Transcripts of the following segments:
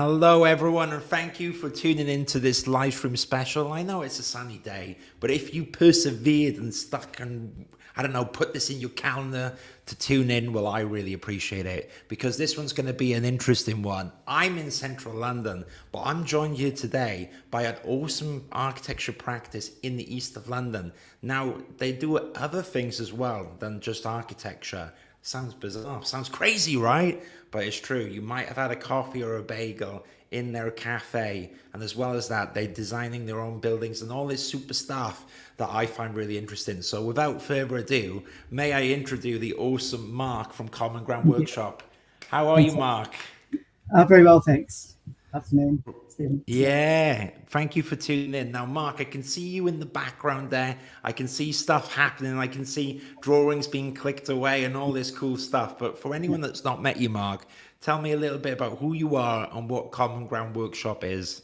Hello, everyone, and thank you for tuning into this live stream special. I know it's a sunny day, but if you persevered and stuck and, I don't know, put this in your calendar to tune in, well, I really appreciate it because this one's going to be an interesting one. I'm in central London, but I'm joined here today by an awesome architecture practice in the east of London. Now, they do other things as well than just architecture. Sounds bizarre, sounds crazy, right? But it's true. You might have had a coffee or a bagel in their cafe, and as well as that, they're designing their own buildings and all this super stuff that I find really interesting. So without further ado, may I introduce the awesome Mark from Common Ground Workshop. How are you, Mark? Very well, thanks. Afternoon, Stephen. Yeah, thank you for tuning in. Now, Mark, I can see you in the background there. I can see stuff happening. I can see drawings being clicked away and all this cool stuff. But for anyone that's not met you, Mark, tell me a little bit about who you are and what Common Ground Workshop is.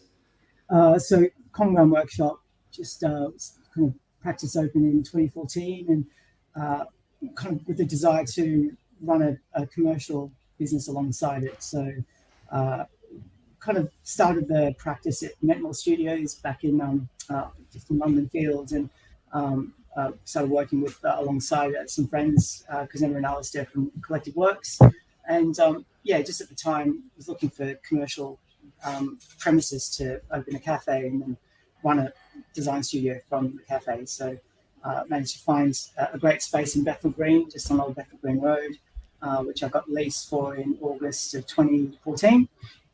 So Common Ground Workshop just kind of practice opened in 2014 and kind of with the desire to run a commercial business alongside it. So kind of started the practice at Metmore Studios back in just in London Fields, and started working with alongside some friends, Kazema and Alistair from Collective Works, and yeah, just at the time was looking for commercial premises to open a cafe and then run a design studio from the cafe. So managed to find a great space in Bethnal Green, just on Old Bethnal Green Road, which I got leased for in August of 2014.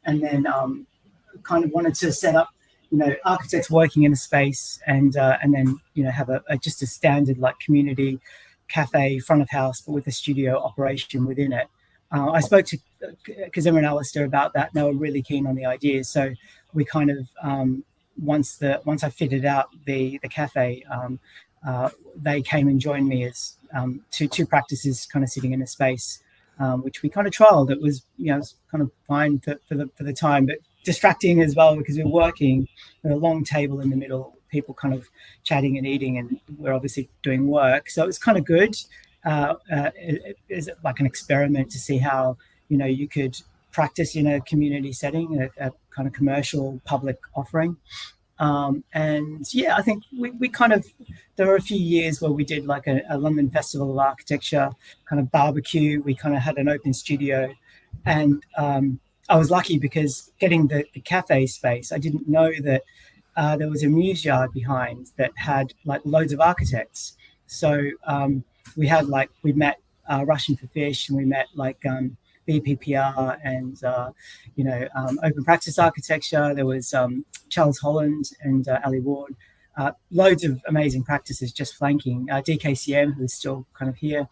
And then kind of wanted to set up, architects working in a space, and then have just a standard like community cafe front of house, but with a studio operation within it. I spoke to Kazema and Alistair about that, and they were really keen on the idea. So we kind of once I fitted out the cafe, they came and joined me as two practices kind of sitting in a space. Which we kind of trialed. It was, it's kind of fine for the time, but distracting as well because we're working with a long table in the middle, people kind of chatting and eating, and we're obviously doing work. So it was kind of good. It is like an experiment to see how, you could practice in a community setting, a kind of commercial public offering. And yeah, I think we kind of, there were a few years where we did like a London Festival of Architecture kind of barbecue. We kind of had an open studio, and I was lucky because getting the cafe space, I didn't know that there was a muse yard behind that had like loads of architects. So we met Russian for Fish, and we met like BPPR and Open Practice Architecture. There was Charles Holland and Ali Ward. Loads of amazing practices just flanking. DKCM, who's still kind of here.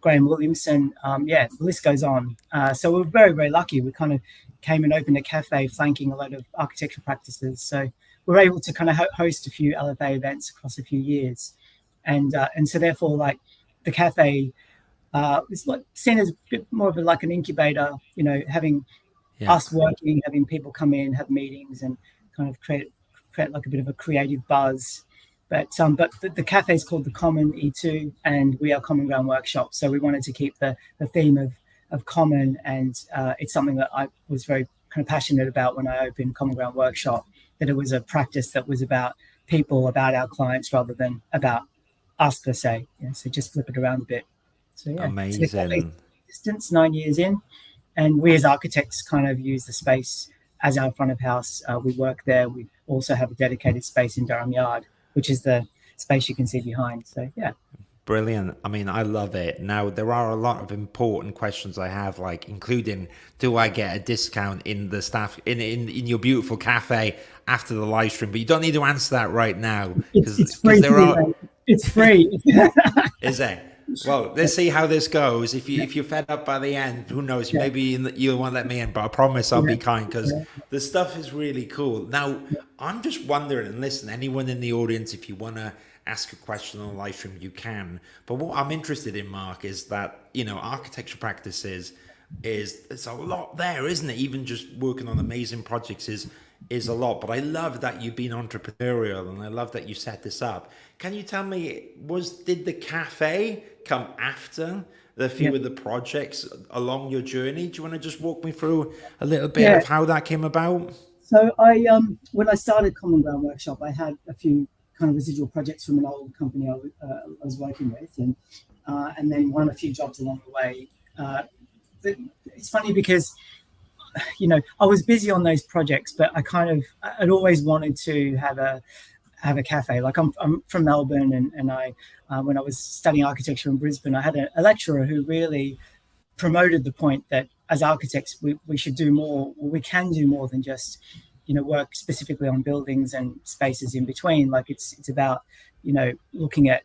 Graham Williamson. Yeah, the list goes on. So we're very, very lucky. We kind of came and opened a cafe flanking a lot of architectural practices. So we're able to kind of host a few LFA events across a few years. And so therefore, like the cafe, it's like seen as a bit more of like an incubator, having us working, having people come in, have meetings, and kind of create like a bit of a creative buzz. But the cafe is called the Common E2, and we are Common Ground Workshop. So we wanted to keep the theme of common, and it's something that I was very kind of passionate about when I opened Common Ground Workshop, that it was a practice that was about people, about our clients, rather than about us per se. So just flip it around a bit. So yeah, amazing. So distance 9 years in, and we as architects kind of use the space as our front of house. We work there. We also have a dedicated space in Durham Yard, which is the space you can see behind. So yeah. Brilliant. I mean, I love it. Now, there are a lot of important questions I have, like including, do I get a discount in the staff in your beautiful cafe after the live stream? But you don't need to answer that right now because it's free. It's free. Is it? Well, let's see how this goes. If you're fed up by the end, who knows? Maybe you won't let me in, but I promise I'll be kind because the stuff is really cool. Now, I'm just wondering, and listen, anyone in the audience, if you want to ask a question on the live stream, you can. But what I'm interested in, Mark, is that architecture practices it's a lot there, isn't it? Even just working on amazing projects is a lot. But I love that you've been entrepreneurial, and I love that you set this up. Can you tell me, did the cafe come after a few Yeah. of the projects along your journey. Do you want to just walk me through a little bit Yeah. of how that came about? So when I started Common Ground Workshop, I had a few kind of residual projects from an old company I was working with, and then won a few jobs along the way. Uh, it's funny because I was busy on those projects, but I'd always wanted to have a cafe. Like I'm from Melbourne, and I when I was studying architecture in Brisbane, I had a lecturer who really promoted the point that as architects we should do more, or we can do more than just work specifically on buildings and spaces in between. Like it's about looking at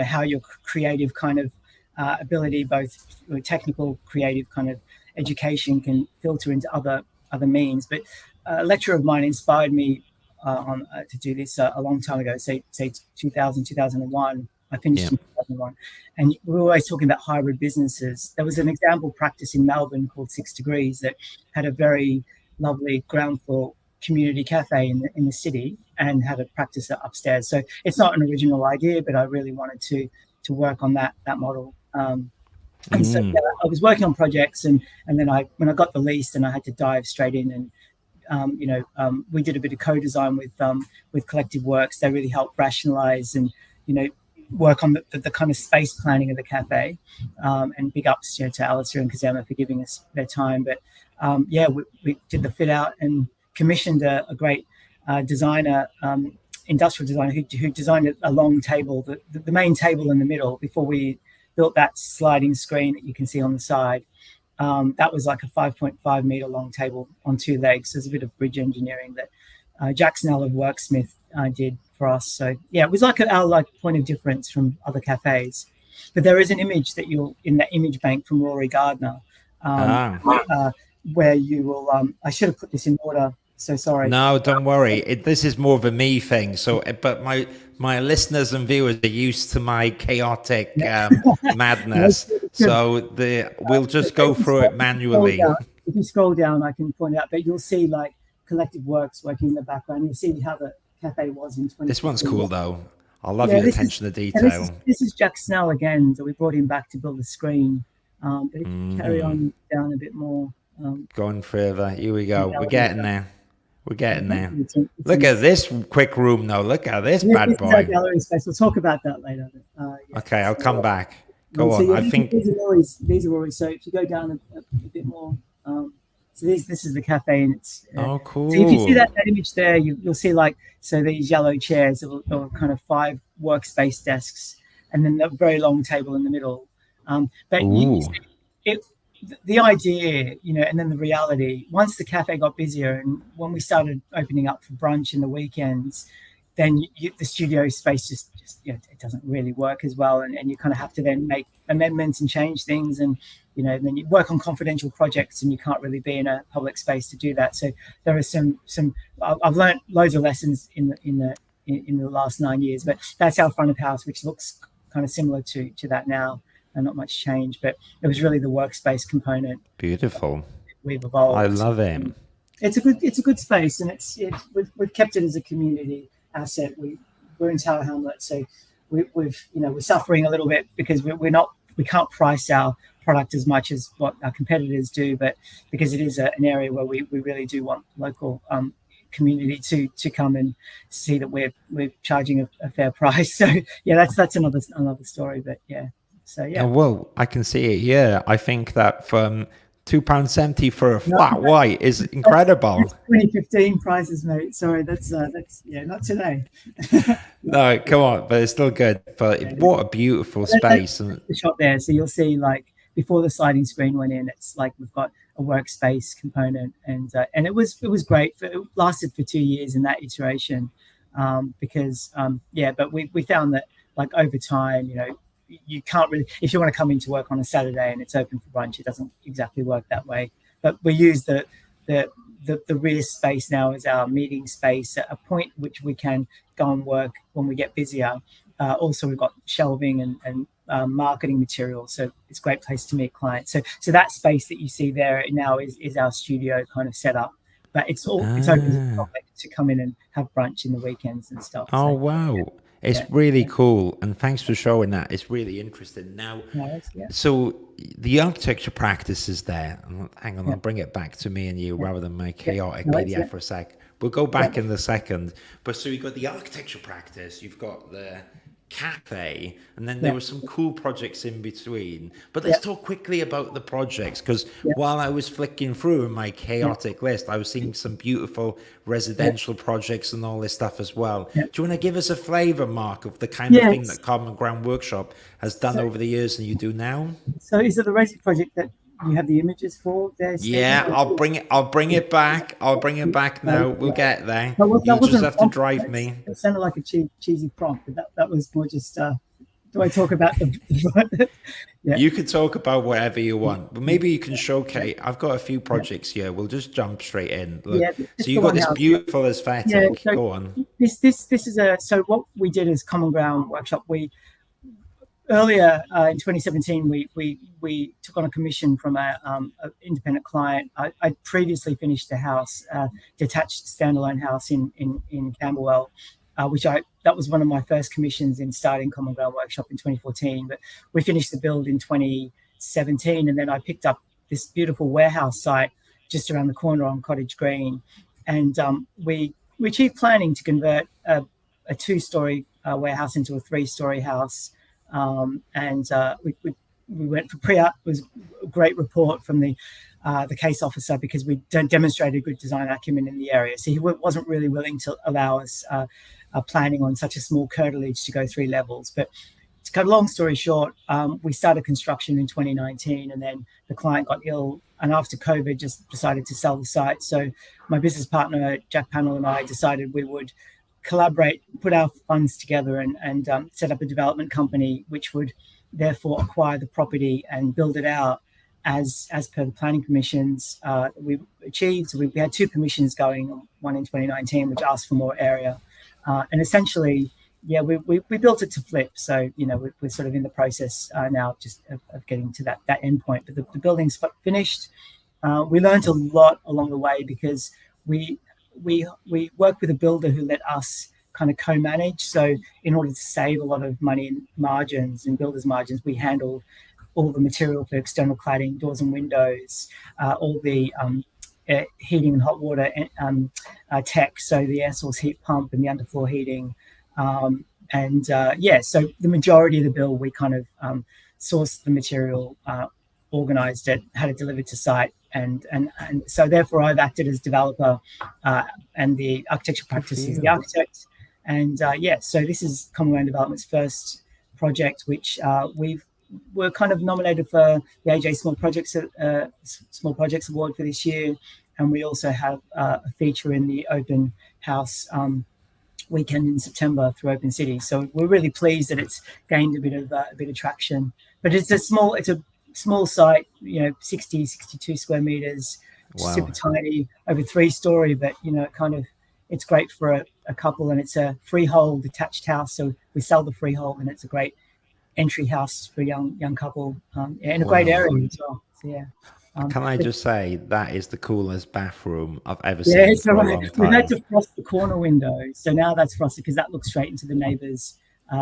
how your creative kind of ability, both technical creative kind of education, can filter into other means. But a lecturer of mine inspired me to do this a long time ago, say 2000, 2001. I finished Yeah. in 2001. And we were always talking about hybrid businesses. There was an example practice in Melbourne called 6 Degrees that had a very lovely ground floor community cafe in the city and had a practice upstairs. So it's not an original idea, but I really wanted to work on that model. And so I was working on projects, and then when I got the lease, and I had to dive straight in, and we did a bit of co-design with Collective Works. They really helped rationalize and work on the kind of space planning of the cafe. And big ups to Alistair and Kazema for giving us their time. But we did the fit out and commissioned a great designer, industrial designer, who designed a long table, the main table in the middle, before we built that sliding screen that you can see on the side. That was like a 5.5 meter long table on 2 legs. There's a bit of bridge engineering that Jack Snell of Worksmith did for us. So yeah, it was like our point of difference from other cafes. But there is an image that you'll in that image bank from Rory Gardner, where you will. I should have put this in order. So sorry. No, don't worry. This is more of a me thing. So, but my listeners and viewers are used to my chaotic madness. So we'll just go through it manually. If you scroll down, I can point out, but you'll see like Collective Works working in the background. You'll see how the cafe was in 20. This one's cool though. I love your attention to detail. This is Jack Snell again. So we brought him back to build a screen. But if you carry on down a bit more. Going further. Here we go. We're getting there. We're getting there. Look at this quick room though. Look at this bad boy. Our gallery space. We'll talk about that later. Okay, I'll come back. Go on. So, I think these are always. So if you go down a bit more, so this is the cafe, and it's cool. So if you see that image there, you'll see these yellow chairs or kind of 5 workspace desks, and then the very long table in the middle. But the idea, and then the reality, once the cafe got busier and when we started opening up for brunch in the weekends, then the studio space just it doesn't really work as well. And you kind of have to then make amendments and change things. And, then you work on confidential projects and you can't really be in a public space to do that. So there are some I've learned loads of lessons in the last 9 years, but that's our front of house, which looks kind of similar to that now. And not much change, but it was really the workspace component. Beautiful. We've evolved. I love it. It's a good space, and we've kept it as a community asset. We're in Tower Hamlet, so we're suffering a little bit because we can't price our product as much as what our competitors do, but because it is an area where we really do want local community to come and see that we're charging a fair price. So yeah, that's another story, but yeah. So yeah. Well, I can see it here. I think that from £2.70 for a flat white is incredible. 2015 prices, mate. Sorry, that's not today. No, come on, but it's still good. But what a beautiful space. The shot there. So you'll see before the sliding screen went in, it's like we've got a workspace component, and it was great. It lasted for 2 years in that iteration, because but we found that over time, you can't really, if you want to come into work on a Saturday and it's open for brunch, it doesn't exactly work that way. But we use the rear space now as our meeting space at a point which we can go and work when we get busier. Also, we've got shelving and marketing material, so it's a great place to meet clients. So that space that you see there now is our studio kind of setup. But it's open to the public to come in and have brunch in the weekends and stuff. Oh, wow. It's Yeah. really cool, and thanks for showing that. It's really interesting. Now, Yeah. so the architecture practice is there. Hang on, Yeah. I'll bring it back to me and you rather than my Yeah. chaotic No, it's, PDF yeah. for a sec. We'll go back Yeah. in a second. But so you've got the architecture practice, you've got the cafe, and then there Yeah. were some cool projects in between. But let's Yeah. talk quickly about the projects, because Yeah. while I was flicking through in my Yeah. chaotic list, I was seeing some beautiful residential projects and all this stuff as well. Yeah. Do you want to give us a flavour, Mark, of the kind of Yeah. thing that Common Ground Workshop has done So, over the years and you do now? so is it the Resi project that you have the images for there, Stephen? Yeah, I'll bring it. I'll bring it back. I'll bring it back No, now. We'll get there. that You'll just wasn't a have to prompt. drive me. It sounded like a cheesy prompt, but that was more just. Do I talk about the? Yeah. You could talk about whatever you want, but maybe you can showcase. I've got a few projects here. We'll just jump straight in. Look, Yeah, so you got this beautiful aesthetic. Yeah, so Go on. This is a so what we did as Common Ground Workshop. We earlier in 2017 we took on a commission from a independent client. I previously finished a house, detached standalone house in Camberwell, which that was one of my first commissions in starting Common Ground Workshop in 2014. But we finished the build in 2017, and then I picked up this beautiful warehouse site just around the corner on Cottage Green, and we achieved planning to convert a 2-story warehouse into a 3-story house, and we went for pre-art. It was a great report from the case officer because we demonstrated good design acumen in the area. So he wasn't really willing to allow us planning on such a small curtilage to go 3 levels. But to cut a long story short, we started construction in 2019, and then the client got ill, and after COVID just decided to sell the site. So my business partner, Jack Pannell, and I decided we would collaborate, put our funds together and set up a development company, which would therefore acquire the property and build it out as per the planning permissions we achieved. So we had 2 permissions going, one in 2019, which asked for more area. And essentially, yeah, we built it to flip. So, we're sort of in the process now just of getting to that end point. But the building's finished. We learned a lot along the way because we worked with a builder who let us kind of co-manage. So in order to save a lot of money in margins and builders' margins, we handled all the material for external cladding, doors and windows, all the heating and hot water tech, so the air source heat pump and the underfloor heating. So the majority of the bill, we kind of sourced the material, organized it, had it delivered to site. And so therefore I've acted as developer and the architecture practice is the architect. And so this is Common Ground Development's first project, which we're kind of nominated for the AJ Small Projects Award for this year. And we also have a feature in the open house weekend in September through Open City. So we're really pleased that it's gained a bit of traction. But it's a small site, 60, 62 square meters, super tiny, over 3-story, but it's great for a couple, and it's a freehold detached house. So we sell the freehold, and it's a great entry house for a young couple in a great area as well. So yeah. Can I just say that is the coolest bathroom I've ever seen for a long time. We had to frost the corner window, so now that's frosted because that looks straight into the neighbour's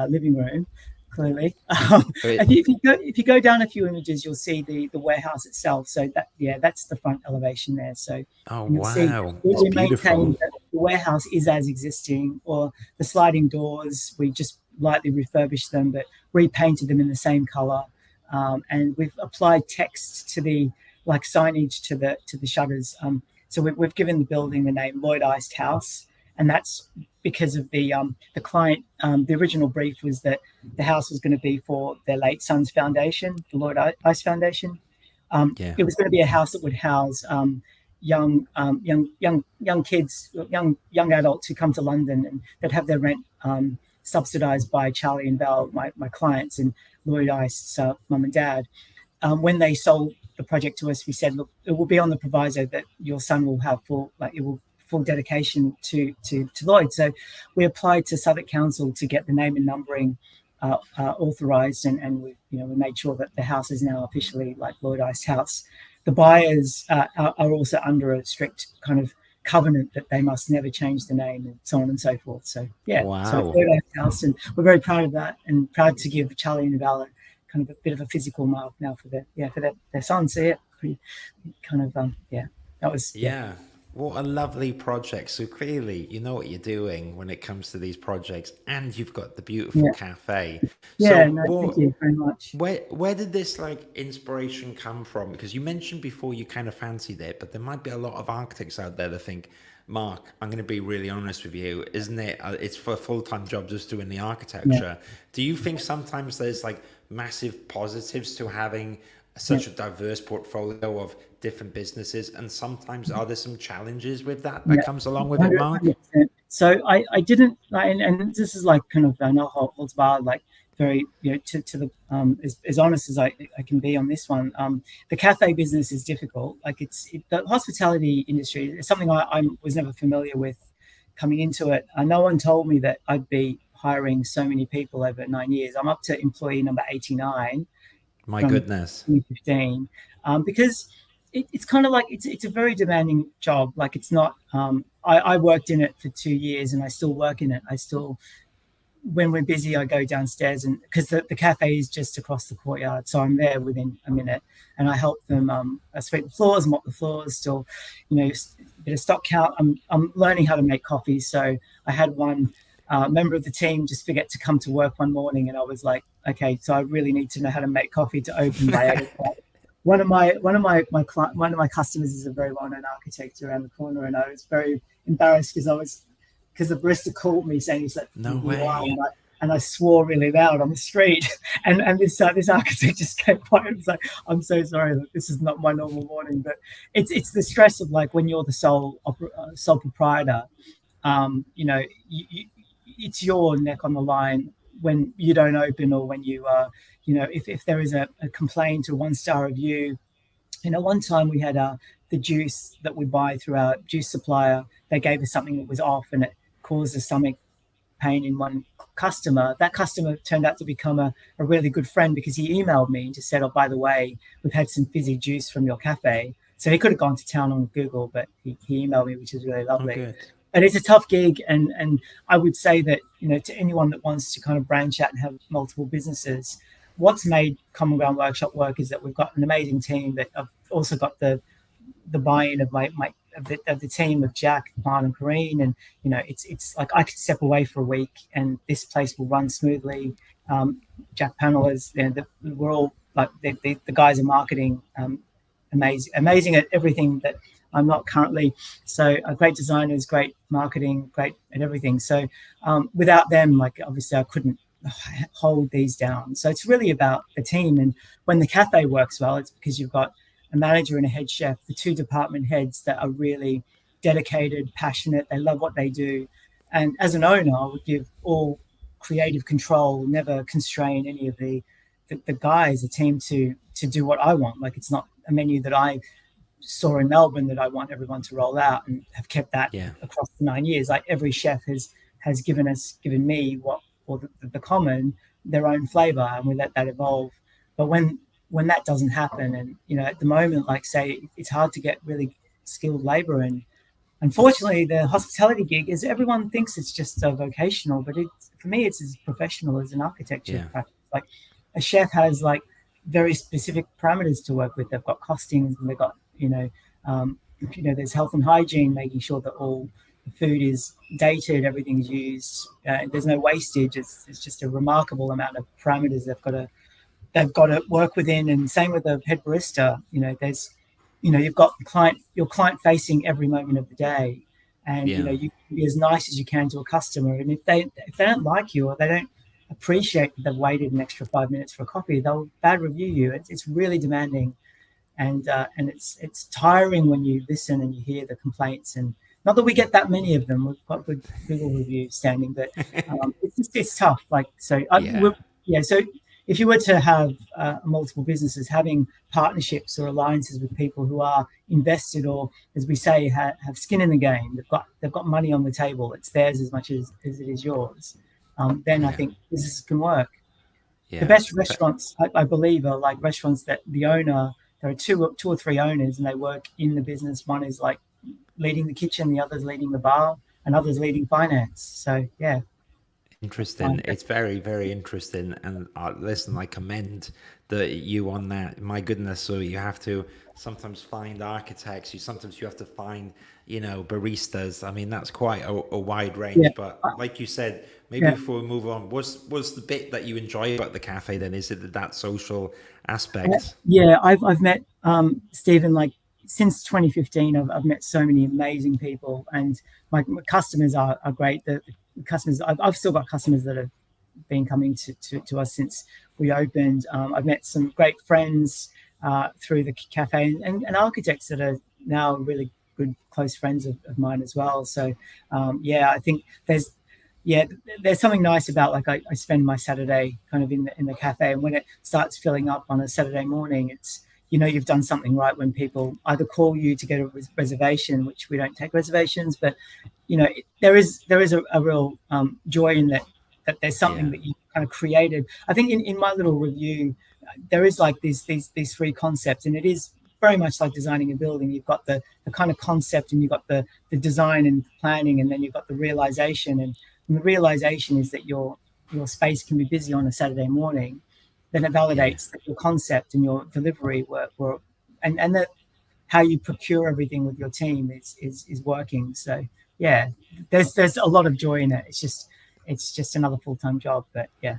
living room. Clearly, if you go down a few images, you'll see the warehouse itself. So that's the front elevation there. So wow, see, we maintain that the warehouse is as existing, or the sliding doors we just lightly refurbished them, but repainted them in the same color, and we've applied text to the signage to the shutters. So we've given the building the name Lloyd Iced House, and that's because of the client. The original brief was that the house was going to be for their late son's foundation, the Lloyd Ice Foundation. It was going to be a house that would house young kids, young adults who come to London, and they'd have their rent subsidised by Charlie and Val, my clients, and Lloyd Ice's mum and dad. When they sold the project to us, we said, look, it will be on the proviso that your son will have full dedication to Lloyd. So we applied to Southwark Council to get the name and numbering authorised, and we made sure that the house is now officially like Lloyd Iced House. The buyers are also under a strict kind of covenant that they must never change the name and so on and so forth. So yeah, so Wow. third house, and we're very proud of that, and proud to give Charlie and Val kind of a bit of a physical mark now for their son. So yeah, pretty kind of that was Yeah. What a lovely project. So clearly, you know what you're doing when it comes to these projects, and you've got the beautiful yeah cafe. yeah. So No, thank you very much. where did this like inspiration come from? Because you mentioned before you kind of fancied it, but there might be a lot of architects out there that think, Mark, I'm going to be really honest with you, isn't it? It's for a full-time job just doing the Yeah architecture. Do you think sometimes there's like massive positives to having yeah. such a diverse portfolio of different businesses, and sometimes are there some challenges with that Yeah, comes along with it, Mark? 100%. So I didn't, and this is like kind of no holds barred, like very, to the as honest as I can be on this one. The cafe business is difficult. Like the hospitality industry is something I was never familiar with coming into it. No one told me that I'd be hiring so many people over 9 years. I'm up to employee number 89 My from goodness. 2015, because it's kind of like it's a very demanding job. Like it's not. I worked in it for 2 years, and I still work in it. I still, when we're busy, I go downstairs, and because the cafe is just across the courtyard, so I'm there within a minute, and I help them sweep the floors, mop the floors. Still, bit of stock count. I'm learning how to make coffee. So I had one member of the team just forget to come to work one morning, and I was like, okay, so I really need to know how to make coffee to open by 8 o'clock. One of my customers is a very well-known architect around the corner, and I was very embarrassed because the barista called me saying he's like, No you are, way. and I swore really loud on the street, and this architect just kept quiet. It was like, I'm so sorry, this is not my normal morning, but it's the stress of like when you're the sole proprietor. It's your neck on the line when you don't open, or when if there is a complaint or 1-star review. One time we had the juice that we buy through our juice supplier. They gave us something that was off, and it caused a stomach pain in one customer. That customer turned out to become a really good friend, because he emailed me and just said, oh, by the way, we've had some fizzy juice from your cafe. So he could have gone to town on Google, but he emailed me, which was really Oh, lovely. good. But it's a tough gig, and I would say that to anyone that wants to kind of branch out and have multiple businesses, what's made Common Ground Workshop work is that we've got an amazing team. That I've also got the buy-in of the team of Jack, Marn, and Kareen, and it's like I could step away for a week and this place will run smoothly. Jack Panel is, we're all like the guys in marketing, amazing at everything that I'm not currently. So great designers, great marketing, great at everything. So without them, like obviously I couldn't hold these down. So it's really about the team. And when the cafe works well, it's because you've got a manager and a head chef, the two department heads that are really dedicated, passionate. They love what they do. And as an owner, I would give all creative control, never constrain any of the guys, the team to do what I want. Like it's not a menu that I saw in Melbourne that I want everyone to roll out, and have kept that Yeah. across the 9 years. Like every chef has given me the common, their own flavor, and we let that evolve. But when that doesn't happen, and at the moment, like say, it's hard to get really skilled labor, and unfortunately the hospitality gig is, everyone thinks it's just a vocational, but for me it's as professional as an architecture Yeah. practice. Like a chef has like very specific parameters to work with. They've got costings, and they've got there's health and hygiene, making sure that all the food is dated, everything's used, there's no wastage. It's just a remarkable amount of parameters they've got to work within. And same with the head barista. You've got your client facing every moment of the day, and Yeah. you can be as nice as you can to a customer. And if they don't like you, or they don't appreciate that they've waited an extra 5 minutes for a coffee, they'll bad review you. It's really demanding, and it's tiring when you listen and you hear the complaints. And not that we get that many of them. We've got good Google reviews standing, but it's tough. Like so, So if you were to have multiple businesses, having partnerships or alliances with people who are invested, or as we say, have skin in the game, they've got money on the table. It's theirs as much as it is yours. Then I Yeah. think businesses can work. The Yeah. best restaurants, I believe, are like restaurants that the owner. There are two or three owners, and they work in the business. One is like leading the kitchen, the others leading the bar, and others leading finance. So yeah. Interesting. It's very, very interesting. And listen, I commend you on that. My goodness. So you have to sometimes find architects. Sometimes you have to find, baristas. I mean, that's quite a wide range. Yeah. But like you said, maybe Yeah. before we move on, what's the bit that you enjoy about the cafe then? Is it that social aspect? Yeah, I've met Stephen, like since 2015. I've met so many amazing people, and my customers are great. The customers, I've still got customers that have been coming to us since we opened. I've met some great friends through the cafe, and architects that are now really good close friends of mine as well. So yeah, I think there's something nice about, like, I spend my Saturday kind of in the cafe, and when it starts filling up on a Saturday morning, it's, you've done something right when people either call you to get a reservation, which we don't take reservations, but there is a real joy in that there's something that you kind of created. I think in my little review, there is like these three concepts, and it is very much like designing a building. You've got the kind of concept, and you've got the design and planning, and then you've got the realization. And the realization is that your space can be busy on a Saturday morning. Then it validates that your concept and your delivery were and that how you procure everything with your team is working. So yeah, there's a lot of joy in it. It's just another full-time job, but yeah.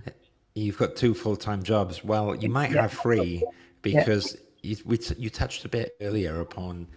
You've got two full-time jobs. Well, you might Yeah. have three, Yeah. because you touched a bit earlier upon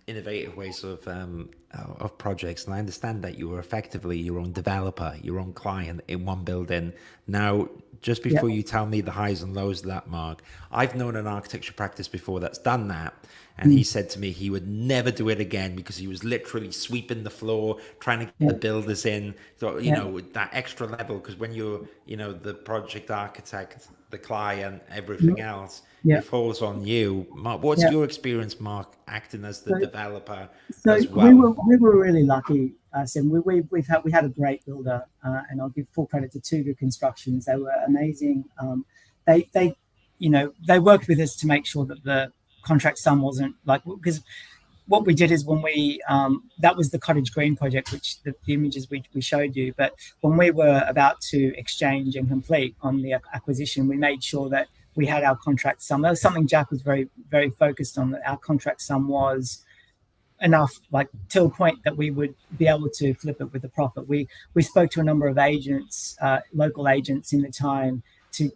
innovative ways of projects, and I understand that you were effectively your own developer, your own client in one building. Now, just before you tell me the highs and lows of that, Mark, I've known an architecture practice before that's done that, and he said to me he would never do it again because he was literally sweeping the floor, trying to get the builders in. So that extra level, because when you're the project architect, the client, everything else, it falls on you. Mark, what's your experience, Mark, acting as the developer as well? we were really lucky. Sim. We had a great builder, and I'll give full credit to Tuga Constructions. They were amazing. They worked with us to make sure that the contract sum wasn't like, because what we did is when we that was the Cottage Green project, which the images we showed you. But when we were about to exchange and complete on the acquisition, we made sure that we had our contract sum. That was something Jack was very, very focused on, that our contract sum was enough, like to a point that we would be able to flip it with a profit. We spoke to a number of agents, local agents in the time, to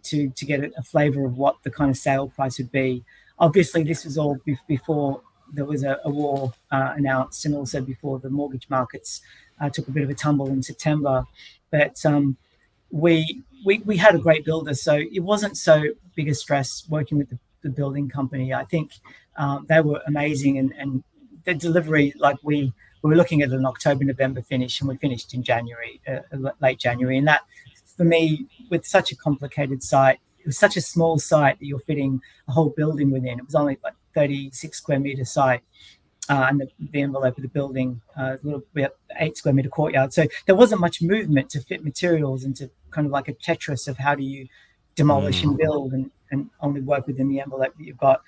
get a flavor of what the kind of sale price would be. Obviously, this was all before there was a war announced, and also before the mortgage markets took a bit of a tumble in September. But we had a great builder, so it wasn't so big a stress working with the building company. I think they were amazing, and the delivery, like we were looking at an October, November finish, and we finished in January, late January. And that, for me, with such a complicated site, it was such a small site that you're fitting a whole building within. It was only like 36 square meter site. And the envelope of the building, we had 8 square meter courtyard. So there wasn't much movement to fit materials into kind of like a Tetris of how do you demolish and build and only work within the envelope that you've got.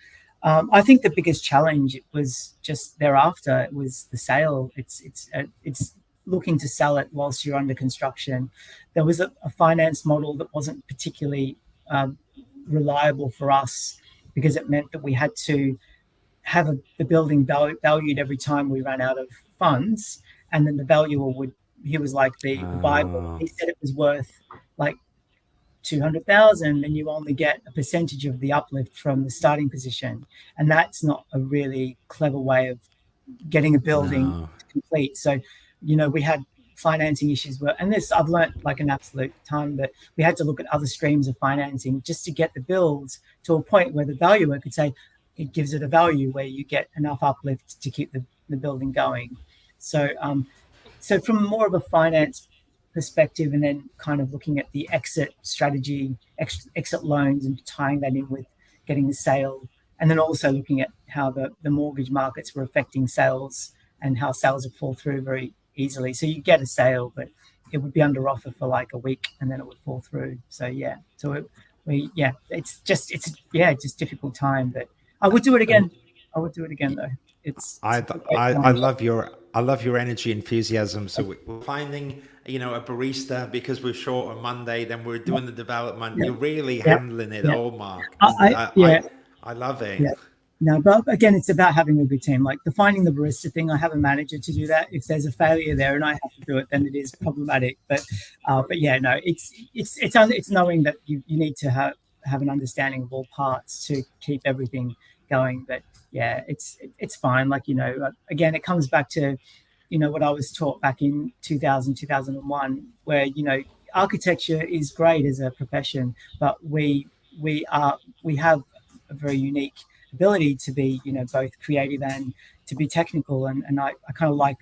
I think the biggest challenge was just thereafter, it was the sale. It's looking to sell it whilst you're under construction. There was a finance model that wasn't particularly reliable for us, because it meant that we had to have the building valued every time we ran out of funds, and then the valuer he was like the Bible. He said it was worth like 200,000, and you only get a percentage of the uplift from the starting position, and that's not a really clever way of getting a building to complete. So we had financing issues and this I've learned like an absolute ton, but we had to look at other streams of financing just to get the builds to a point where the valuer could say it gives it a value where you get enough uplift to keep the building going. So so from more of a finance perspective, and then kind of looking at the exit strategy, exit loans, and tying that in with getting the sale, and then also looking at how the mortgage markets were affecting sales and how sales would fall through very easily. So you get a sale, but it would be under offer for like a week, and then it would fall through. So it's just difficult time, but I would do it again. I would do it again though. it's a great I challenge. love your energy enthusiasm. So we're finding, a barista because we're short on Monday. Then we're doing the development. Yeah, You're really yeah, handling it yeah. all, Mark. Yeah, I love it. yeah. No, but again, it's about having a good team. Like the finding the barista thing, I have a manager to do that. If there's a failure there and I have to do it, then it is problematic. But yeah, no, it's knowing that you need to have an understanding of all parts to keep everything going. But yeah, it's fine. Like again, it comes back to what I was taught back in 2000, 2001, where architecture is great as a profession, but we have a very unique ability to be both creative and to be technical, and I kind of like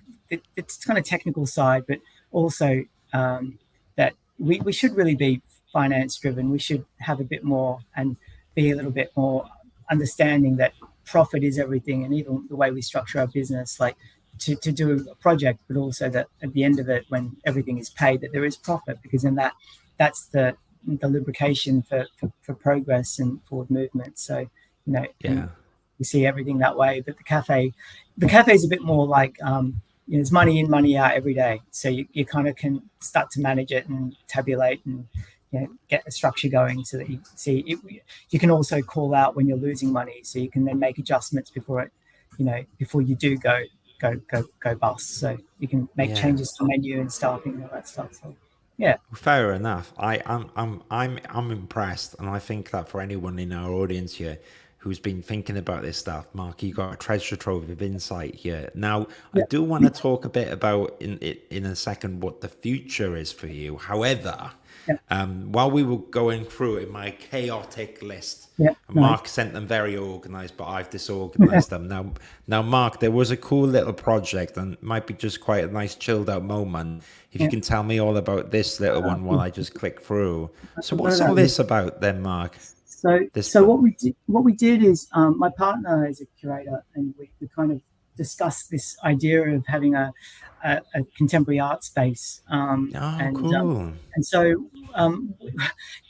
it's kind of technical side, but also that we should really be finance driven. We should have a bit more and be a little bit more understanding that profit is everything, and even the way we structure our business, like to do a project, but also that at the end of it, when everything is paid, that there is profit, because then that's the lubrication for progress and forward movement. So and Yeah. we see everything that way. But the cafe is a bit more like there's money in, money out every day. So you kind of can start to manage it and tabulate and get a structure going, so that you see it. You can also call out when you're losing money, so you can then make adjustments before before you do go bust. So you can make Yeah. changes to menu and staffing and all that stuff. So yeah, Fair enough. I'm impressed, and I think that for anyone in our audience here who's been thinking about this stuff, Mark, you got a treasure trove of insight here. Now, I yeah, do want to talk a bit about in a second what the future is for you. However, yeah, while we were going through it, my chaotic list, yeah. Nice. Mark sent them very organized, but I've disorganized them. Now, Mark, there was a cool little project, and it might be just quite a nice chilled out moment. If you Yeah. can tell me all about this little one while I just click through. So, What what's about all this? this about then, Mark? So, This, so what we did is my partner is a curator, and we kind of discussed this idea of having a contemporary art space, oh, cool. and so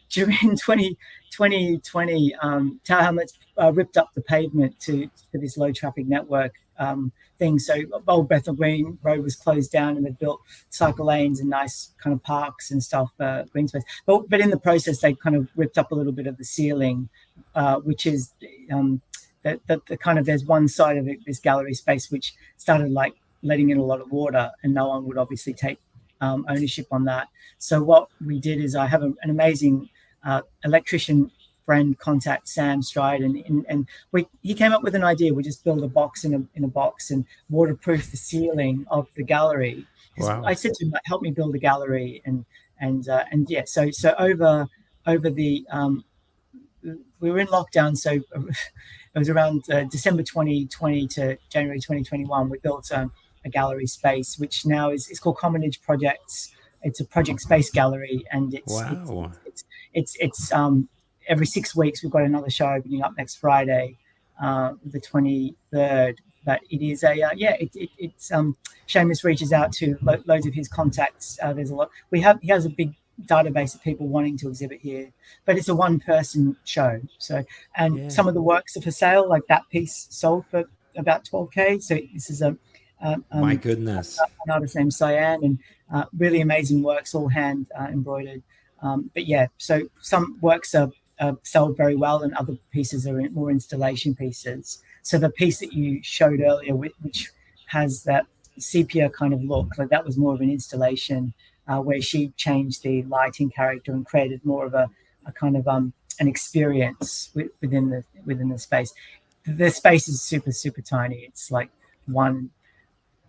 during 2020, Tower Hamlets ripped up the pavement for this low traffic network thing. So Old Bethnal Green Road was closed down, and they built cycle lanes and nice kind of parks and stuff, green space. But in the process, they kind of ripped up a little bit of the ceiling, which is the kind of, there's one side of it, this gallery space, which started like letting in a lot of water, and no one would obviously take ownership on that. So what we did is, I have an amazing electrician friend contact, Sam Stride, and he came up with an idea. We just build a box in a box and waterproof the ceiling of the gallery. Because I Wow. said to him, like, help me build a gallery, and yeah. So over the we were in lockdown, so it was around December 2020 to January 2021. We built a gallery space, which now is called Commonage Projects. It's a project space gallery, and Wow. it's every 6 weeks we've got another show opening up next Friday, the 23rd. But it is it's Seamus reaches out to loads of his contacts. There's a lot. He has a big database of people wanting to exhibit here, but it's a one-person show. So, and Yeah. some of the works are for sale. Like that piece sold for about 12K. So this is My goodness. an artist named Cyan, and really amazing works, all hand embroidered. But yeah, so some works are sold very well, and other pieces are more installation pieces. So the piece that you showed earlier, which has that sepia kind of look, like that was more of an installation, where she changed the lighting character and created more of a kind of an experience within the space. The space is super tiny. It's like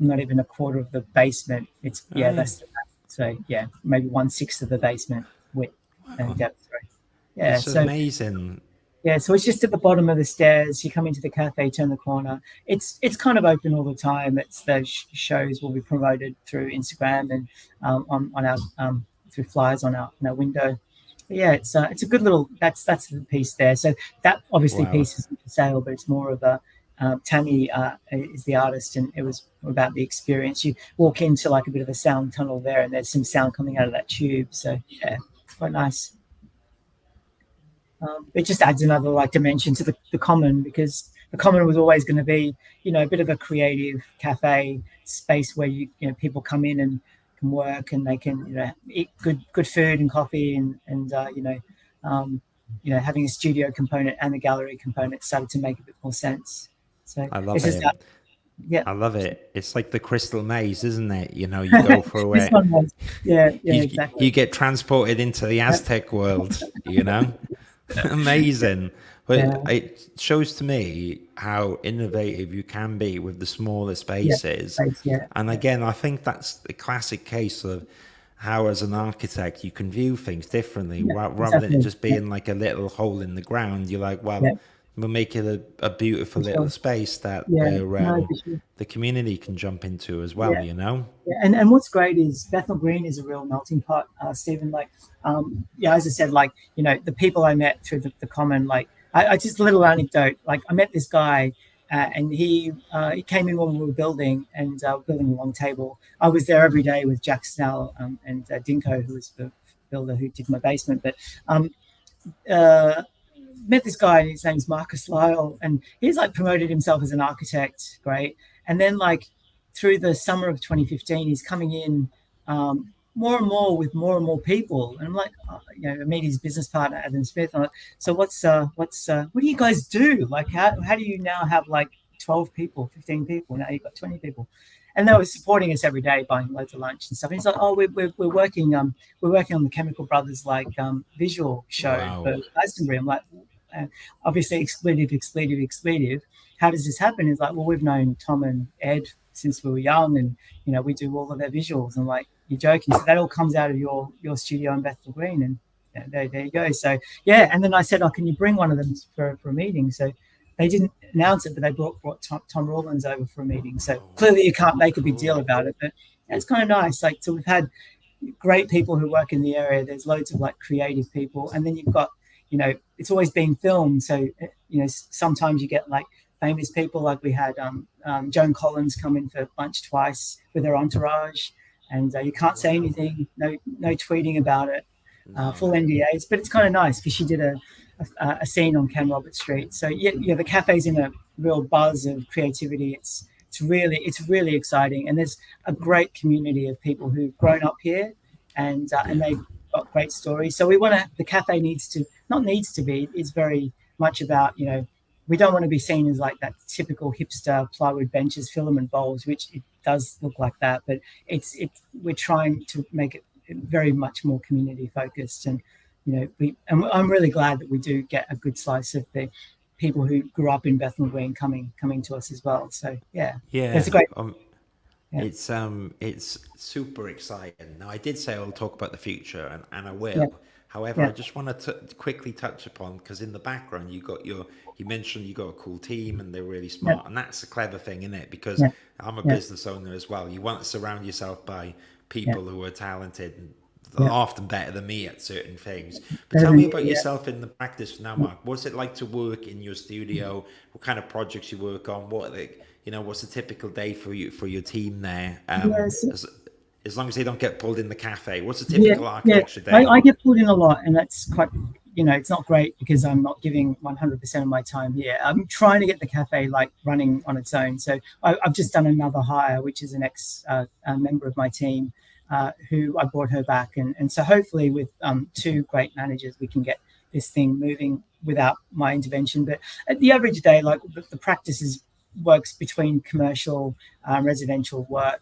not even a quarter of the basement. It's Oh, less than that. So yeah, maybe 1/6 of the basement width and wow. depth. Right? Yeah. It's So amazing. yeah, so it's just at the bottom of the stairs. You come into the cafe, turn the corner. It's kind of open all the time. It's the shows will be promoted through Instagram and on our through flyers on our window. But yeah, it's a good little. That's the piece there. So that obviously Wow. piece isn't for sale, but it's more of a Tammy is the artist, and it was about the experience. You walk into like a bit of a sound tunnel there, and there's some sound coming out of that tube. So yeah, quite nice. It just adds another like dimension to the common, because the Common was always going to be, a bit of a creative cafe space where people come in and can work, and they can eat good food and coffee, and having a studio component and a gallery component started to make a bit more sense. So I love it's just it. yeah. I love it. It's like the crystal maze, isn't it? You go through This it. one was, yeah, You exactly. get transported into the Aztec world, Amazing. But Yeah, it shows to me how innovative you can be with the smaller yeah, spaces. right, yeah, And again, I think that's the classic case of how, as an architect, you can view things differently yeah, rather than it exactly. just Yeah, being like a little hole in the ground. You're like, yeah, well, we'll make it a beautiful for little sure. space that Yeah, where no, for sure. the community can jump into as well, Yeah. you know? Yeah, and what's great is Bethnal Green is a real melting pot, Stephen. Like, as I said, like, the people I met through the Common, like, I just a little anecdote. Like, I met this guy, and he came in when we were building, and building a long table. I was there every day with Jack Snell, and Dinko, who was the builder who did my basement. But um, uh, met this guy, and his name's Marcus Lyle, and he's like promoted himself as an architect, great. And then like through the summer of 2015, he's coming in more and more with more and more people, and I'm like, I meet his business partner Adam Smith. I'm like, so what do you guys do? Like, how do you now have like 12 people, 15 people? Now you've got 20 people. And they were supporting us every day, buying loads of lunch and stuff. And he's like, "Oh, we're working we're working on the Chemical Brothers visual show for Wow. Glastonbury." I'm like, uh, obviously expletive. How does this happen? It's like, well, we've known Tom and Ed since we were young, and we do all of their visuals. And like, you're joking? So that all comes out of your studio in Bethnal Green, and there you go. So yeah, and then I said, "Oh, can you bring one of them for a meeting?" So they didn't announce it, but they brought Tom Rawlins over for a meeting. So clearly, you can't make a big deal Cool. about it, but it's kind of nice. Like, so we've had great people who work in the area. There's loads of like creative people, and then you've got, it's always been filmed. So sometimes you get like famous people. Like we had Joan Collins come in for lunch twice with her entourage, and you can't say Wow. anything, no tweeting about it, full No. NDAs. But it's kind of nice because she did a scene on Ken Robert Street. So yeah, the cafe's in a real buzz of creativity. It's really exciting, and there's a great community of people who've grown up here, and Yeah. they've got great stories. So we want to. The cafe needs to be. It's very much about we don't want to be seen as like that typical hipster plywood benches, filament bowls, which it does look like that, but we're trying to make it very much more community focused, and I'm really glad that we do get a good slice of the people who grew up in Bethnal Green coming to us as well. So yeah, that's a Yeah. great. Yeah, It's super exciting. Now, I did say I'll talk about the future, and I yeah, will. However, I yeah, just wanted to quickly touch upon, because in the background you mentioned you got a cool team and they're really yeah, smart, and that's a clever thing, isn't it? Because yeah, I'm a yeah, business owner as well. You want to surround yourself by yeah, people who are talented and yeah. often better than me at certain things. But Better tell than me you, about yeah. yourself in the practice now, Mark. What's it like to work in your studio? What kind of projects you work on? What's a typical day for your team there? Yes, As long as they don't get pulled in the cafe, what's a yeah, typical yeah. architecture I, day? I get pulled in a lot, and that's quite, it's not great because I'm not giving 100% of my time here. I'm trying to get the cafe like running on its own. So I've just done another hire, which is an ex member of my team, who I brought her back, and so hopefully with two great managers, we can get this thing moving without my intervention. But at the average day, like the practice is works between commercial residential work.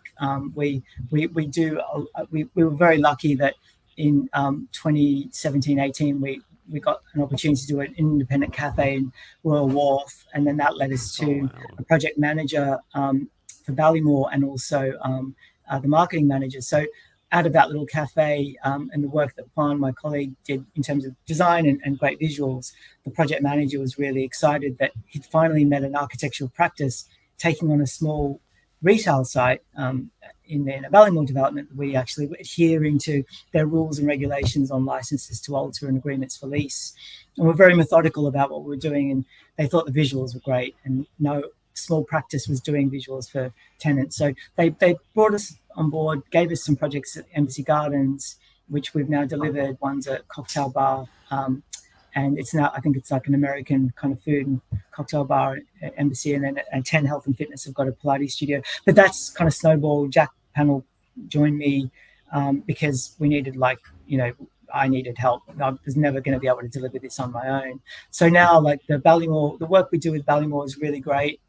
We were very lucky that in 2017-18 we got an opportunity to do an independent cafe in Royal Wharf, and then that led us Oh to wow! a project manager for Ballymore, and also the marketing manager. So out of that little cafe, and the work that Juan, my colleague, did in terms of design and great visuals, the project manager was really excited that he'd finally met an architectural practice taking on a small retail site in a Ballymore development. We actually were adhering to their rules and regulations on licenses to alter and agreements for lease. And we're very methodical about what we're doing. And they thought the visuals were great. And no small practice was doing visuals for tenants. So they brought us on board, gave us some projects at Embassy Gardens, which we've now delivered. One's a cocktail bar, and it's now, I think it's like an American kind of food and cocktail bar embassy, and then and 10 Health and Fitness have got a Pilates studio. But that's kind of snowballed. Jack Panel joined me because we needed, like, you know, I needed help. I was never going to be able to deliver this on my own. So now, like, the work we do with Ballymore is really great.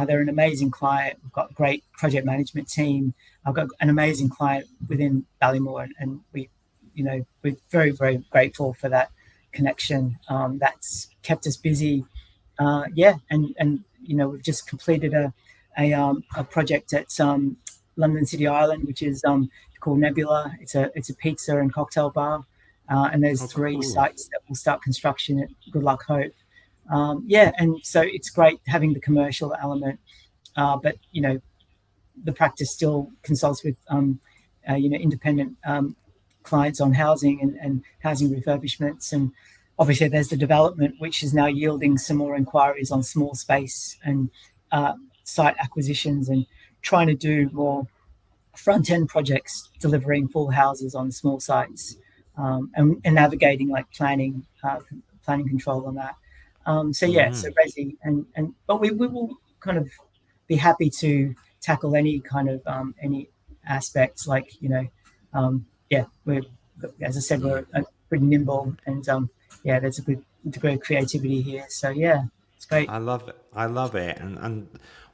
They're an amazing client. We've got a great project management team. I've got an amazing client within Ballymore, and we, you know, we're very, very grateful for that connection. That's kept us busy. And you know, we've just completed a project at London City Island, which is called Nebula. It's a pizza and cocktail bar, and there's three sites that will start construction at Good Luck Hope. And so it's great having the commercial element, but you know, the practice still consults with independent clients on housing and housing refurbishments, and obviously there's the development, which is now yielding some more inquiries on small space and site acquisitions, and trying to do more front end projects, delivering full houses on small sites, and navigating like planning control on that. So Resi, but we will kind of be happy to tackle any kind of any aspects, like, you know, we're, as I said, we're pretty nimble, and there's a good degree of creativity here. So yeah, it's great. I love it. And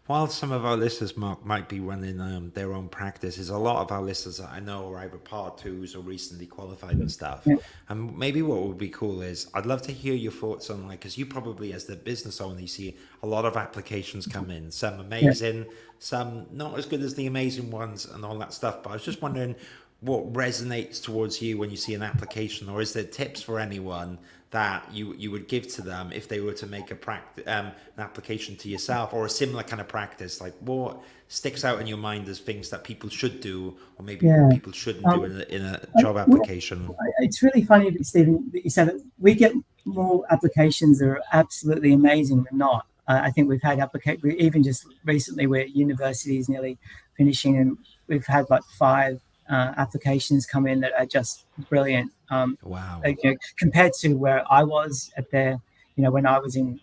while some of our listeners might be running their own practices, a lot of our listeners that I know are either part twos or recently qualified and stuff. Yeah. And maybe what would be cool is, I'd love to hear your thoughts on, like, because you probably, as the business owner, you see a lot of applications come in, some amazing, some not as good as the amazing ones and all that stuff. But I was just wondering what resonates towards you when you see an application, or is there tips for anyone that you would give to them if they were to make an application to yourself or a similar kind of practice? Like, what sticks out in your mind as things that people should do, or maybe people shouldn't do in a job application? It's really funny, Stephen, that you said that we get more applications that are absolutely amazing than not. I think we've had even just recently, where university is nearly finishing, and we've had like 5 applications come in that are just brilliant. Wow. You know, compared to where I was when I was in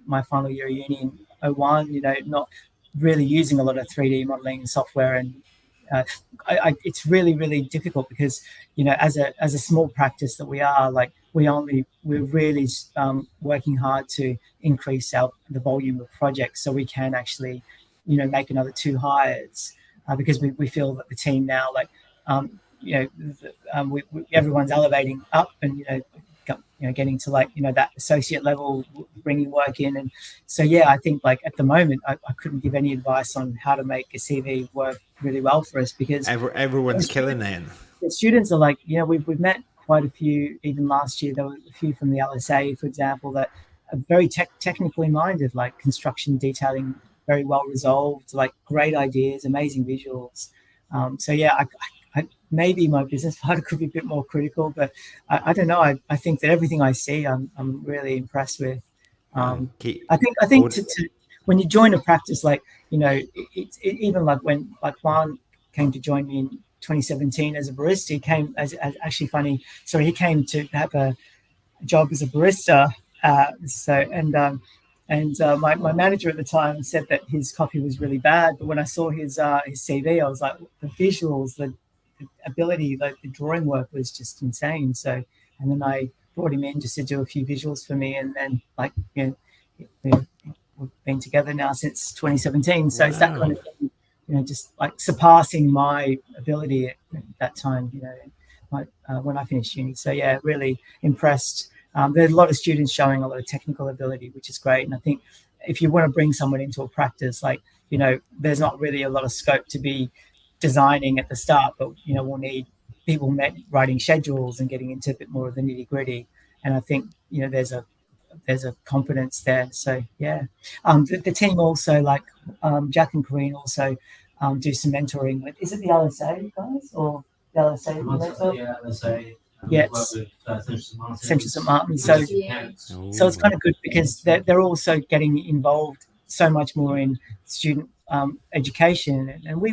my final year of uni in 2001, you know, not really using a lot of 3D modeling software, and it's really, really difficult because, you know, as a small practice that we are, like, we're really working hard to increase the volume of projects so we can actually, you know, make another 2 hires, because we feel that the team now, like, everyone's elevating up, and getting to, like, you know, that associate level, bringing work in. And so I think, like, at the moment I couldn't give any advice on how to make a CV work really well for us, because everyone's killing it. The students are, like, you know, we've met quite a few. Even last year there were a few from the LSA, for example, that are very technically minded, like construction detailing, very well resolved, like great ideas, amazing visuals. I maybe my business partner could be a bit more critical, but I don't know. I think that everything I see, I'm really impressed with. I think when you join a practice, like, you know, even like when, like, Juan came to join me in 2017 as a barista. He came as actually funny. So he came to have a job as a barista. My manager at the time said that his coffee was really bad, but when I saw his CV, I was like, the visuals, the ability, like the drawing work was just insane. So, and then I brought him in just to do a few visuals for me, and then, like, you know, we've been together now since 2017. So it's that kind of thing, you know, just like surpassing my ability at that time, you know, when I finished uni. So yeah, really impressed. There's a lot of students showing a lot of technical ability, which is great. And I think if you want to bring someone into a practice, like, you know, there's not really a lot of scope to be designing at the start, but, you know, we'll need people writing schedules and getting into a bit more of the nitty gritty. And I think, you know, there's a competence there. So yeah, the team also, like, Jack and Corinne also do some mentoring with, is it the LSA guys or the LSA? Yeah, LSA. Yes, Central St Martin. So it's kind of good because they're also getting involved so much more in student education, and we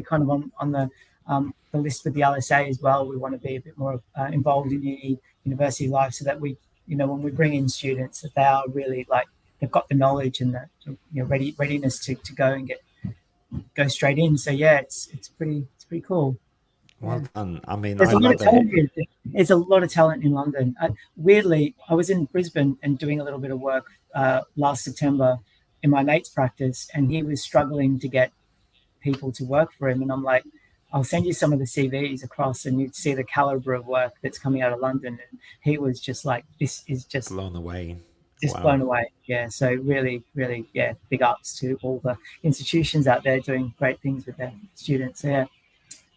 kind of on the list with the LSA as well. We want to be a bit more involved in university life, so that we when we bring in students, that they are really like they've got the knowledge and the readiness to go and go straight in. So yeah, it's pretty cool. Well Yeah. done. I mean, There's I a lot of love it. talent here. There's a lot of talent in London. Weirdly, I was in Brisbane and doing a little bit of work last September in my mate's practice, and he was struggling to get people to work for him. And I'm like, I'll send you some of the CVs across, and you'd see the caliber of work that's coming out of London. And he was just like, this is just Blown away. blown away. Yeah. So really, really, yeah, big ups to all the institutions out there doing great things with their students. So, yeah.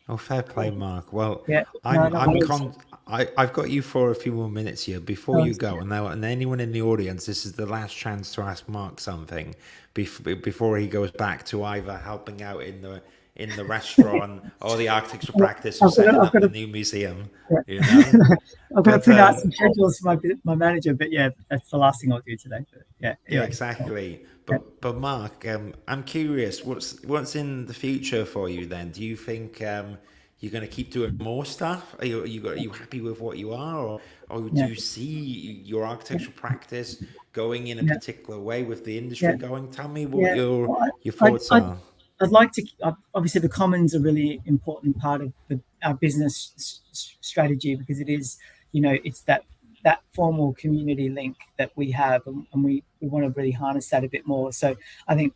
Oh, fair play, Mark. Well, Yeah. No, I'm worries. I've got you for a few more minutes here before you go. And now, and anyone in the audience, this is the last chance to ask Mark something before he goes back to either helping out in the restaurant or the architecture practice or setting up the new museum. Yeah. You know? I'm going to print out some schedules for my manager, but yeah, that's the last thing I'll do today. But yeah, anyway. Yeah, exactly. But Mark, I'm curious, what's in the future for you then? Do you think you're going to keep doing more stuff? Are you happy with what you are, or do you see your architectural practice going in a particular way with the industry going? Tell me what your thoughts are. I'd like to. Obviously, the commons are a really important part of our business strategy, because it is, it's that formal community link that we have, and we want to really harness that a bit more. So I think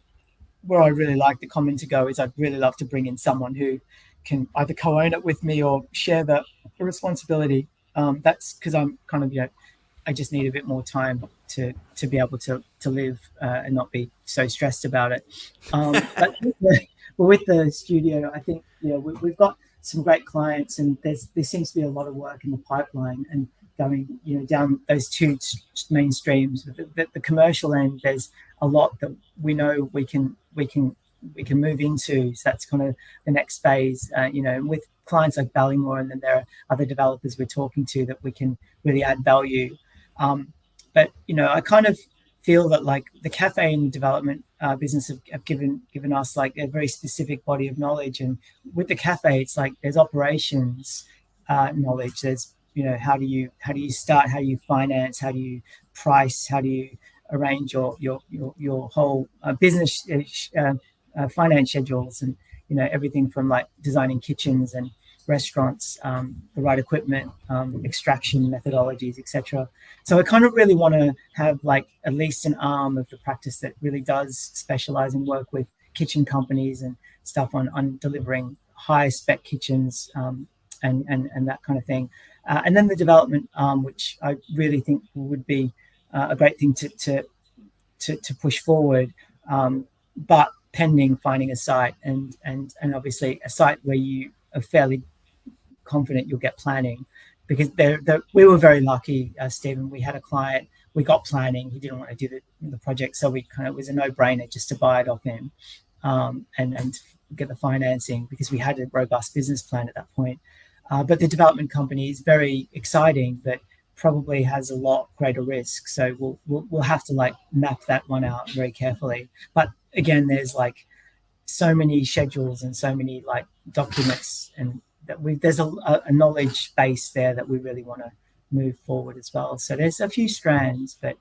where I really like the common to go is I'd really love to bring in someone who can either co-own it with me or share the responsibility. That's because I'm kind of, I just need a bit more time to be able to live and not be so stressed about it. But with the studio, I think we've got some great clients, and there seems to be a lot of work in the pipeline and going down those two main streams. The commercial end, there's a lot that we know we can move into. So that's kind of the next phase. And with clients like Ballymore, and then there are other developers we're talking to that we can really add value. But I kind of feel that like the cafe and the development business have given us like a very specific body of knowledge. And with the cafe, it's like there's operations knowledge. There's how do you start, how do you finance, how do you price, how do you arrange your whole business finance schedules, and everything from like designing kitchens and restaurants, the right equipment, extraction methodologies, etc. So I kind of really want to have like at least an arm of the practice that really does specialize and work with kitchen companies and stuff on delivering high spec kitchens and that kind of thing. And then the development arm, which I really think would be a great thing to push forward, but pending finding a site and obviously a site where you are fairly confident you'll get planning, because we were very lucky, Stephen. We had a client, we got planning. He didn't want to do the project, so it was a no-brainer just to buy it off him and get the financing, because we had a robust business plan at that point. But the development company is very exciting, but probably has a lot greater risk. So we'll have to like map that one out very carefully. But again, there's like so many schedules and so many like documents, and that there's a knowledge base there that we really want to move forward as well. So there's a few strands, but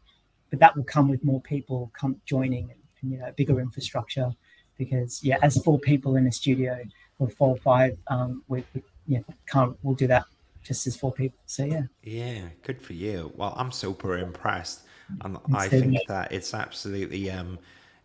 that will come with more people joining and bigger infrastructure, because as 4 people in a studio, or 4 or 5, we'll do that just as 4 people. So yeah, good for you. Well, I'm super impressed, and I think that it's absolutely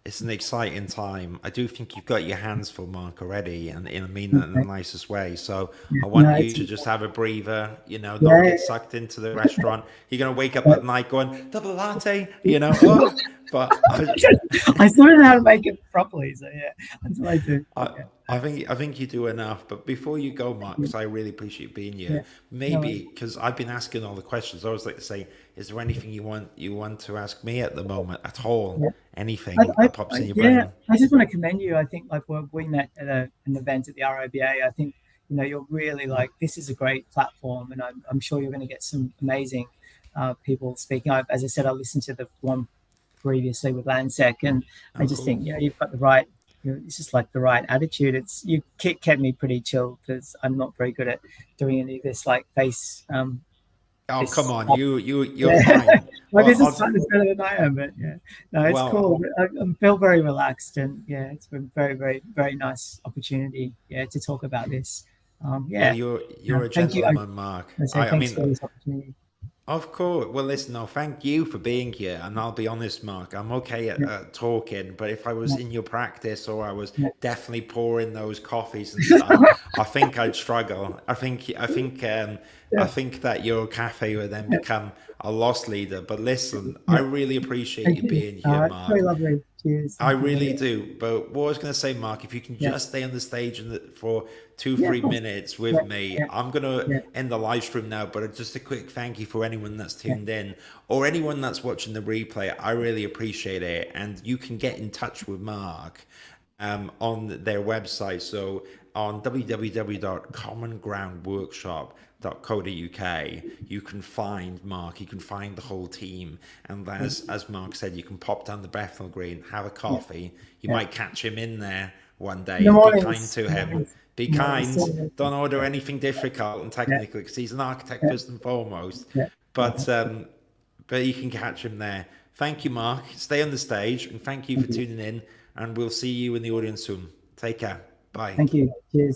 it's an exciting time. I do think you've got your hands full, Mark, already, and I mean that in the nicest way. So I want you to just have a breather, not get sucked into the restaurant. You're gonna wake up at night going double latte, oh, but I still don't know how to make it properly. So that's what I do. I think you do enough. But before you go, Mark, because I really appreciate being here, maybe because I've been asking all the questions, I always like to say, is there anything you want to ask me at the moment at all? Anything that pops in your brain? I just want to commend you. I think like we met at an event at the RIBA. I think you're really like, this is a great platform, and I'm sure you're going to get some amazing people speaking. As I said, I listened to the one previously with Landsec, and I just think you've got the right. It's just like the right attitude. You kept me pretty chill, because I'm not very good at doing any of this like face Oh, this. come on, you're Yeah. fine. My Well, business partner's better than I am, but yeah, no, it's well, cool. I feel very relaxed, and yeah, it's been very, very, very nice opportunity. Yeah, to talk about this. well, Yeah, you're a thank you. gentleman, Mark. I say I thanks mean, for this opportunity. of course. Well, listen, no, thank you for being here. And I'll be honest, Mark, I'm okay Yeah, at talking, but if I was yeah, in your practice or I was yeah, definitely pouring those coffees and stuff, I think I'd struggle. I yeah, think that your cafe would then yeah. become a loss leader. But listen, I Yeah. really appreciate Thank you you. being here, It's very Mark. lovely. Cheers. I Thank you very really much. do. But what I was going to say, Mark, if you can Yeah, just stay on the stage for two, yeah, of three course. minutes Yeah, with me, yeah, I'm going to yeah, end the live stream now. But just a quick thank you for anyone that's yeah. tuned in or anyone that's watching the replay. I really appreciate it. And you can get in touch with Mark on their website. So on www.commongroundworkshop.co.uk, you can find Mark, you can find the whole team. And as Mark said, you can pop down to Bethnal Green, have a Yeah, coffee. You yeah. might catch him in there one In day. the Be kind mornings, to in the him. mornings, Be in the mornings. kind. So, Don't order yeah, anything difficult and yeah, technical because he's an architect yeah, first and foremost. yeah. But you can catch him there. Thank you, Mark. Stay on the stage, and thank you for Thank you. tuning in. And we'll see you in the audience soon. Take care. Bye. Thank you. Cheers.